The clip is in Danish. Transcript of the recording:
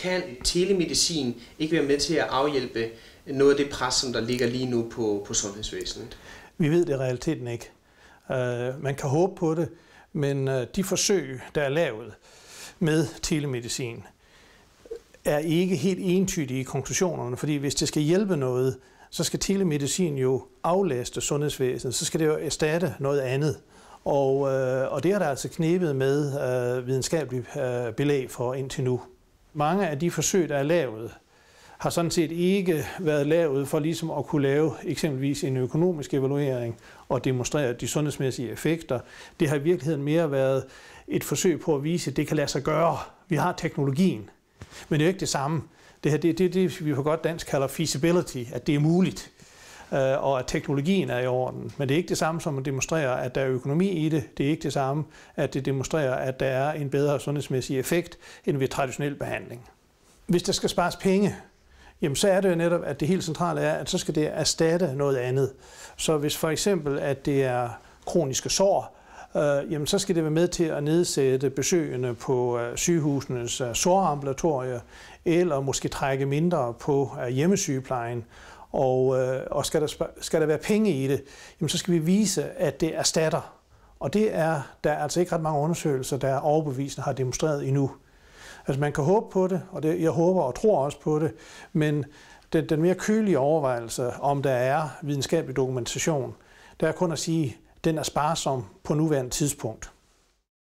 kan telemedicin ikke være med til at afhjælpe noget af det pres, som der ligger lige nu på sundhedsvæsenet? Vi ved det i realiteten ikke. Man kan håbe på det, men de forsøg, der er lavet med telemedicin, er ikke helt entydige i konklusionerne, fordi hvis det skal hjælpe noget, så skal telemedicin jo aflaste sundhedsvæsenet, så skal det jo erstatte noget andet. Og det er der altså knebet med videnskabeligt belæg for indtil nu. Mange af de forsøg, der er lavet, har sådan set ikke været lavet for ligesom at kunne lave eksempelvis en økonomisk evaluering og demonstrere de sundhedsmæssige effekter. Det har i virkeligheden mere været et forsøg på at vise, at det kan lade sig gøre. Vi har teknologien, men det er jo ikke det samme. Det her, det vi på godt dansk kalder feasibility, at det er muligt, og at teknologien er i orden. Men det er ikke det samme som at demonstrere, at der er økonomi i det. Det er ikke det samme, at det demonstrerer, at der er en bedre sundhedsmæssig effekt end ved traditionel behandling. Hvis der skal spares penge, jamen så er det jo netop, at det helt centrale er, at så skal det erstatte noget andet. Så hvis for eksempel, at det er kroniske sår, jamen så skal det være med til at nedsætte besøgene på sygehusenes sårambulatorier, eller måske trække mindre på hjemmesygeplejen. Og skal der være penge i det, jamen så skal vi vise, at det erstatter. Og det er der er altså ikke ret mange undersøgelser, der overbevisende har demonstreret endnu. Altså man kan håbe på det, og jeg håber og tror også på det, men den mere kølige overvejelse, om der er videnskabelig dokumentation, der er kun at sige, at den er sparsom på nuværende tidspunkt.